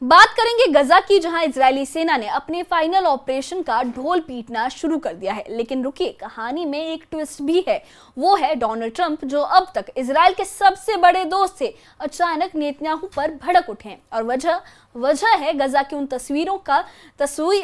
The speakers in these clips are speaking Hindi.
बात करेंगे गजा की, जहां इजरायली सेना ने अपने फाइनल ऑपरेशन का ढोल पीटना शुरू कर दिया है। लेकिन रुकिए, कहानी में एक ट्विस्ट भी है। वो है डोनाल्ड ट्रंप, जो अब तक इजराइल के सबसे बड़े दोस्त थे, अचानक नेतन्याहू पर भड़क उठे हैं। और वजह है गजा की उन तस्वीरों का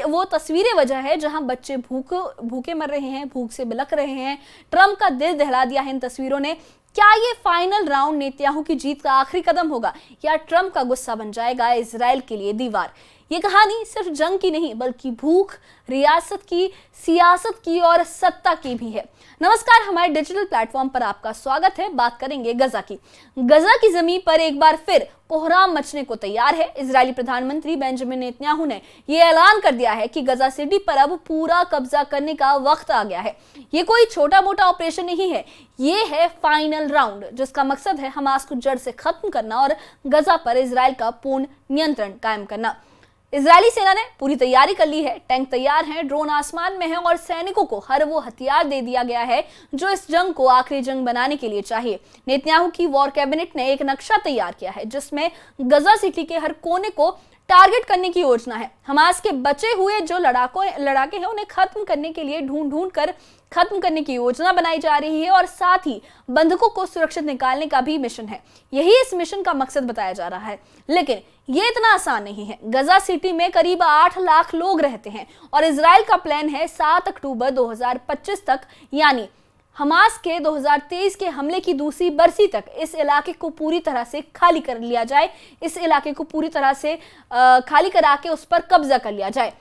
वो तस्वीरें वजह है जहां बच्चे भूखे मर रहे हैं, भूख से बिलख रहे हैं। ट्रंप का दिल दहला दिया है इन तस्वीरों ने। क्या ये फाइनल राउंड नेतन्याहू की जीत का आखिरी कदम होगा, या ट्रंप का गुस्सा बन जाएगा इजराइल के लिए दीवार? ये कहानी सिर्फ जंग की नहीं, बल्कि भूख, रियासत की, सियासत की और सत्ता की भी है। नमस्कार, हमारे डिजिटल प्लेटफॉर्म पर आपका स्वागत है। बात करेंगे गजा की। गजा की जमीन पर एक बार फिर कोहराम मचने को तैयार है। इजरायली प्रधानमंत्री बेंजामिन नेतन्याहू ने यह ऐलान कर दिया है कि गजा सिटी पर अब पूरा कब्जा करने का वक्त आ गया है। ये कोई छोटा मोटा ऑपरेशन नहीं है, ये है फाइनल राउंड, जिसका मकसद है हमास को जड़ से खत्म करना और गजा पर इजराइल का पूर्ण नियंत्रण कायम करना। इजरायली सेना ने पूरी तैयारी कर ली है, टैंक तैयार हैं, ड्रोन आसमान में हैं और सैनिकों को हर वो हथियार दे दिया गया है जो इस जंग को आखिरी जंग बनाने के लिए चाहिए। नेतन्याहू की वॉर कैबिनेट ने एक नक्शा तैयार किया है, जिसमें गजा सिटी के हर कोने को टारगेट करने की योजना है। हमास के बचे हुए जो लड़ाके हैं, उन्हें खत्म करने के लिए ढूंढ कर खत्म करने की योजना बनाई जा रही है और साथ ही बंधकों को सुरक्षित निकालने का भी मिशन है। यही इस मिशन का मकसद बताया जा रहा है। लेकिन ये इतना आसान नहीं है। गजा सिटी में करीब 8 लाख लोग रहते हैं और इजराइल का प्लान है 7 अक्टूबर 2025 तक, यानी हमास के 2023 के हमले की दूसरी बरसी तक इस इलाके को पूरी तरह से खाली कर लिया जाए। इस इलाके को पूरी तरह से खाली करा के उस पर कब्जा कर लिया जाए।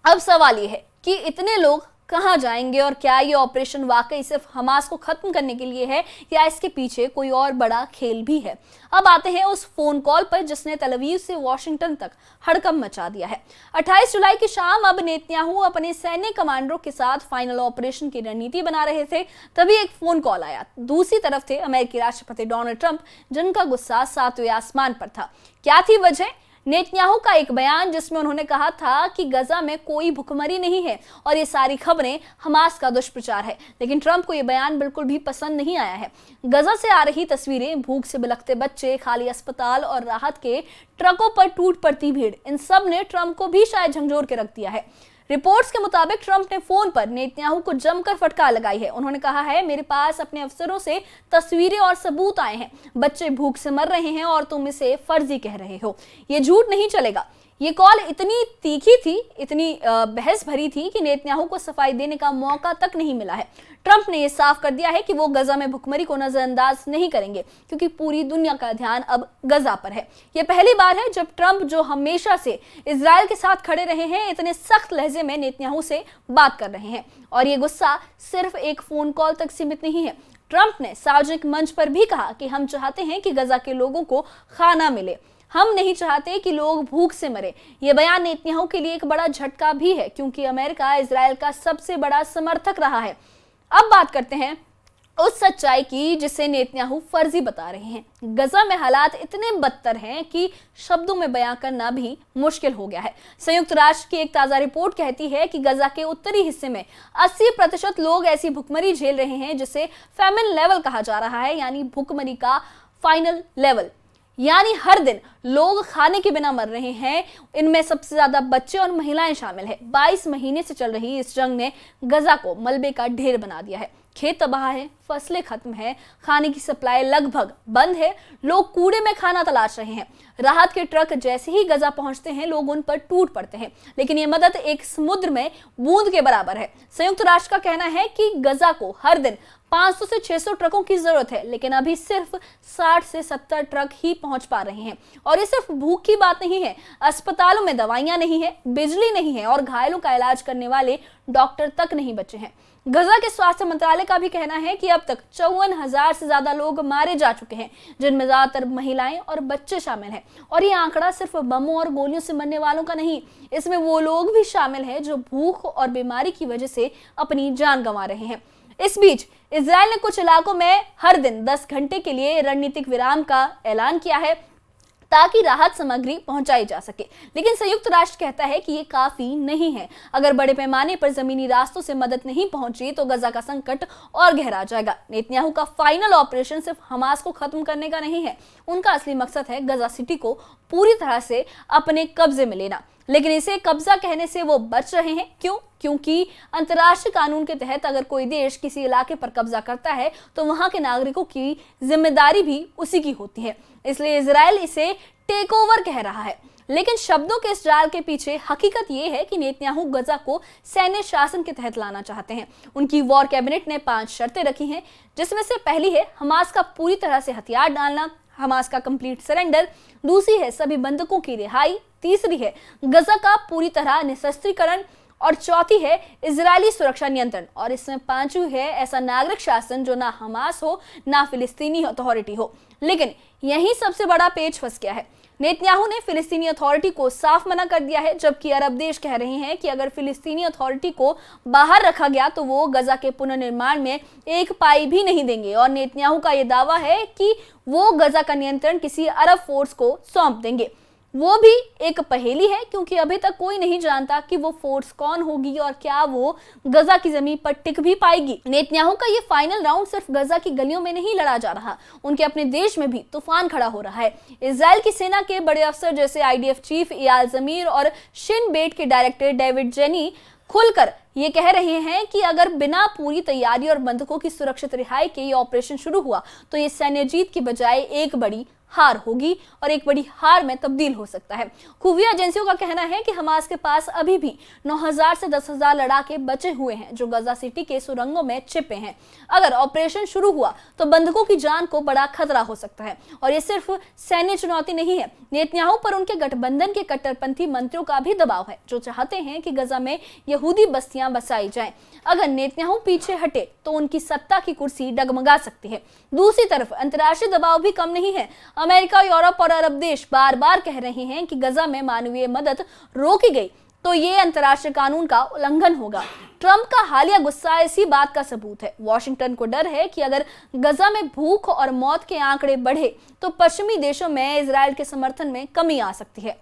अब सवाल ये है कि इतने लोग कहां जाएंगे और क्या ये ऑपरेशन वाकई सिर्फ हमास को खत्म करने के लिए है या इसके पीछे कोई और बड़ा खेल भी है? अब आते हैं उस फोन कॉल पर जिसने तल अवीव से वॉशिंगटन तक हड़कंप मचा दिया है। 28 जुलाई की शाम अब नेतन्याहू अपने सैन्य कमांडरों के साथ फाइनल ऑपरेशन की रणनीति बना रहे थे, तभी एक फोन कॉल आया। दूसरी तरफ थे अमेरिकी राष्ट्रपति डोनाल्ड ट्रंप, जिनका गुस्सा 7वें आसमान पर था। क्या थी वजह? नेतन्याहू का एक बयान जिसमें उन्होंने कहा था कि गजा में कोई भुखमरी नहीं है और ये सारी खबरें हमास का दुष्प्रचार है। लेकिन ट्रंप को ये बयान बिल्कुल भी पसंद नहीं आया है। गजा से आ रही तस्वीरें, भूख से बिलखते बच्चे, खाली अस्पताल और राहत के ट्रकों पर टूट पड़ती भीड़, इन सब ने ट्रंप को भी शायद झंझोर के रख दिया है। रिपोर्ट्स के मुताबिक ट्रंप ने फोन पर नेतन्याहू को जमकर फटकार लगाई है। उन्होंने कहा है, मेरे पास अपने अफसरों से तस्वीरें और सबूत आए हैं। बच्चे भूख से मर रहे हैं और तुम इसे फर्जी कह रहे हो। ये झूठ नहीं चलेगा। ये कॉल इतनी तीखी थी, इतनी बहस भरी थी कि नेतन्याहू को सफाई देने का मौका तक नहीं मिला है। ट्रंप ने यह साफ कर दिया है कि वो गजा में भुखमरी को नजरअंदाज नहीं करेंगे, क्योंकि पूरी दुनिया का ध्यान अब गजा पर है। यह पहली बार है जब ट्रंप, जो हमेशा से इजराइल के साथ खड़े रहे हैं, इतने सख्त लहजे में नेतन्याहू से बात कर रहे हैं। और ये गुस्सा सिर्फ एक फोन कॉल तक सीमित नहीं है। ट्रंप ने सार्वजनिक मंच पर भी कहा कि हम चाहते हैं कि गजा के लोगों को खाना मिले, हम नहीं चाहते कि लोग भूख से मरे। यह बयान नेतन्याहू के लिए एक बड़ा झटका भी है, क्योंकि अमेरिका इजराइल का सबसे बड़ा समर्थक रहा है। अब बात करते हैं उस सच्चाई की जिसे नेतन्याहू फर्जी बता रहे हैं। गजा में हालात इतने बदतर हैं कि शब्दों में बयां करना भी मुश्किल हो गया है। संयुक्त राष्ट्र की एक ताजा रिपोर्ट कहती है कि गजा के उत्तरी हिस्से में 80% लोग ऐसी भुखमरी झेल रहे हैं जिसे फैमिन लेवल कहा जा रहा है, यानी भुखमरी का फाइनल लेवल। यानी हर दिन लोग खाने के बिना मर रहे हैं। इनमें सबसे ज्यादा बच्चे और महिलाएं शामिल है। 22 महीने से चल रही इस जंग ने गजा को मलबे का ढेर बना दिया है। खेत तबाह है, फसलें खत्म है, खाने की सप्लाई लगभग बंद है, लोग कूड़े में खाना तलाश रहे हैं। राहत के ट्रक जैसे ही गजा पहुंचते हैं, लोग उन पर टूट पड़ते हैं, लेकिन ये मदद एक समुद्र में बूंद के बराबर है। संयुक्त राष्ट्र का कहना है कि गजा को हर दिन 500 से 600 ट्रकों की जरूरत है, लेकिन अभी सिर्फ 60 से 70 ट्रक ही पहुंच पा रहे हैं। और ये सिर्फ भूख की बात नहीं है, अस्पतालों में दवाइयां नहीं है, बिजली नहीं है और घायलों का इलाज करने वाले डॉक्टर तक नहीं बचे हैं। गजा के स्वास्थ्य मंत्रालय का भी कहना है कि अब तक 54,000 से ज्यादा लोग मारे जा चुके हैं, जिनमें ज्यादातर महिलाएं और बच्चे शामिल हैं। और ये आंकड़ा सिर्फ बमों और गोलियों से मरने वालों का नहीं, इसमें वो लोग भी शामिल हैं जो भूख और बीमारी की वजह से अपनी जान गंवा रहे हैं। इस बीच इजराइल ने कुछ इलाकों में हर दिन 10 घंटे के लिए रणनीतिक विराम का ऐलान किया है। ताकि राहत सामग्री पहुंचाई जा सके। लेकिन संयुक्त राष्ट्र कहता है कि ये काफी नहीं है। अगर बड़े पैमाने पर जमीनी रास्तों से मदद नहीं पहुंची तो गजा का संकट और गहरा जाएगा। नेतन्याहू का फाइनल ऑपरेशन सिर्फ हमास को खत्म करने का नहीं है, उनका असली मकसद है गजा सिटी को पूरी तरह से अपने कब्जे में लेना। लेकिन इसे कब्जा कहने से वो बच रहे हैं। क्यों? क्योंकि अंतर्राष्ट्रीय कानून के तहत अगर कोई देश किसी इलाके पर कब्जा करता है तो वहां के नागरिकों की जिम्मेदारी भी उसी की होती है। इसलिए इजराइल इसे टेक ओवर कह रहा है। लेकिन शब्दों के इस जाल के पीछे हकीकत यह है कि नेतन्याहू गजा को सैन्य शासन के तहत लाना चाहते हैं। उनकी वॉर कैबिनेट ने 5 शर्तें रखी हैं, जिसमें से पहली है हमास का पूरी तरह से हथियार डालना, हमास का कंप्लीट सरेंडर, दूसरी है सभी बंधकों की रिहाई, तीसरी है गजा का पूरी तरह निशस्त्रीकरण और चौथी है इजरायली सुरक्षा नियंत्रण और इसमें पांचवी है ऐसा नागरिक शासन जो ना हमास हो ना फिलिस्तीनी अथॉरिटी हो। लेकिन यही सबसे बड़ा पेच फंस गया है। नेतन्याहू ने फिलिस्तीनी अथॉरिटी को साफ मना कर दिया है, जबकि अरब देश कह रहे हैं कि अगर फिलिस्तीनी अथॉरिटी को बाहर रखा गया तो वो गजा के पुनर्निर्माण में एक पाई भी नहीं देंगे। और नेतन्याहू का यह दावा है कि वो गजा का नियंत्रण किसी अरब फोर्स को सौंप देंगे। वो भी एक पहेली है, क्योंकि अभी तक कोई नहीं जानता कि वो फोर्स कौन होगी और क्या वो गजा की जमीन पर टिक भी पाएगी। नेतन्याहू का ये फाइनल राउंड सिर्फ गजा की गलियों में नहीं लड़ा जा रहा, उनके अपने देश में भी तूफान खड़ा हो रहा है। इजराइल की सेना के बड़े अफसर जैसे IDF चीफ एयाल जमीर और शिन बेट के डायरेक्टर डेविड जेनी खुलकर ये कह रहे हैं कि अगर बिना पूरी तैयारी और बंधकों की सुरक्षित रिहाई के ये ऑपरेशन शुरू हुआ तो ये सैन्य जीत की बजाय एक बड़ी हार होगी और एक बड़ी हार में तब्दील हो सकता है। खुफिया एजेंसियों का कहना है कि हमास के पास अभी भी 9,000 से 10,000 लड़ाके बचे हुए हैं जो गजा सिटी के सुरंगों में छिपे हैं। अगर ऑपरेशन शुरू हुआ तो बंधकों की जान को बड़ा खतरा हो सकता है। और ये सिर्फ सैन्य चुनौती नहीं है, नेतन्याहू पर उनके गठबंधन के कट्टरपंथी मंत्रियों का भी दबाव है जो चाहते हैं कि गजा में यहूदी बस्तियां बसाई जाएं। अगर नेतन्याहू पीछे हटे तो उनकी सत्ता की कुर्सी डगमगा सकती है। दूसरी तरफ अंतर्राष्ट्रीय दबाव भी कम नहीं है। अमेरिका, यूरोप और अरब देश बार बार कह रहे हैं कि गजा में मानवीय मदद रोकी गई तो ये अंतर्राष्ट्रीय कानून का उल्लंघन होगा। ट्रंप का हालिया गुस्सा इसी बात का सबूत है। वॉशिंगटन को डर है कि अगर गजा में भूख और मौत के आंकड़े बढ़े तो पश्चिमी देशों में इजराइल के समर्थन में कमी आ सकती है।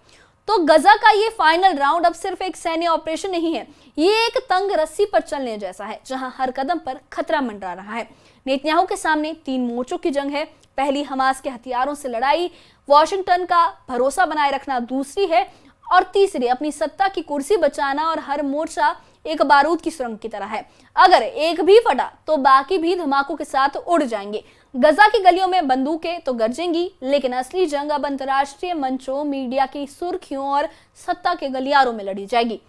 तो गजा का ये फाइनल राउंड अब सिर्फ एक सैन्य ऑपरेशन नहीं है, ये एक तंग रस्सी पर चलने जैसा है जहां हर कदम पर खतरा मंडरा रहा है। नेतन्याहू के सामने 3 मोर्चों की जंग है। पहली हमास के हथियारों से लड़ाई, वॉशिंगटन का भरोसा बनाए रखना दूसरी है और तीसरी अपनी सत्ता की कुर्सी बचाना। और हर मोर्चा एक बारूद की सुरंग की तरह है, अगर एक भी फटा तो बाकी भी धमाकों के साथ उड़ जाएंगे। गजा की गलियों में बंदूकें तो गरजेंगी, लेकिन असली जंग अब अंतर्राष्ट्रीय मंचों, मीडिया की सुर्खियों और सत्ता के गलियारों में लड़ी जाएगी।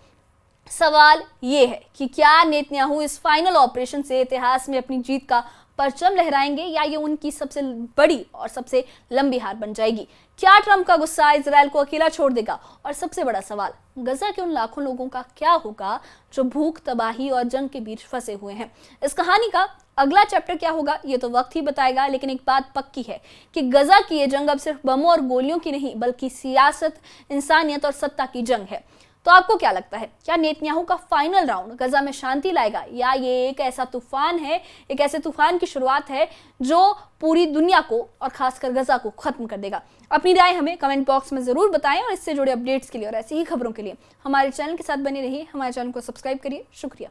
सवाल ये है कि क्या नेतन्याहू इस फाइनल ऑपरेशन से इतिहास में अपनी जीत का परचम लहराएंगे या ये उनकी सबसे बड़ी और सबसे लंबी हार बन जाएगी? क्या ट्रंप का गुस्सा इजराइल को अकेला छोड़ देगा? और सबसे बड़ा सवाल, गजा के उन लाखों लोगों का क्या होगा जो भूख, तबाही और जंग के बीच फंसे हुए हैं? इस कहानी का अगला चैप्टर क्या होगा ये तो वक्त ही बताएगा, लेकिन एक बात पक्की है कि गजा की ये जंग अब सिर्फ बमों और गोलियों की नहीं बल्कि सियासत, इंसानियत और सत्ता की जंग है। तो आपको क्या लगता है, क्या नेतन्याहू का फाइनल राउंड गजा में शांति लाएगा या ये एक ऐसा तूफान है, एक ऐसे तूफान की शुरुआत है जो पूरी दुनिया को और खासकर गजा को खत्म कर देगा? अपनी राय हमें कमेंट बॉक्स में जरूर बताएं और इससे जुड़े अपडेट्स के लिए और ऐसी ही खबरों के लिए हमारे चैनल के साथ बने रहिए। हमारे चैनल को सब्सक्राइब करिए। शुक्रिया।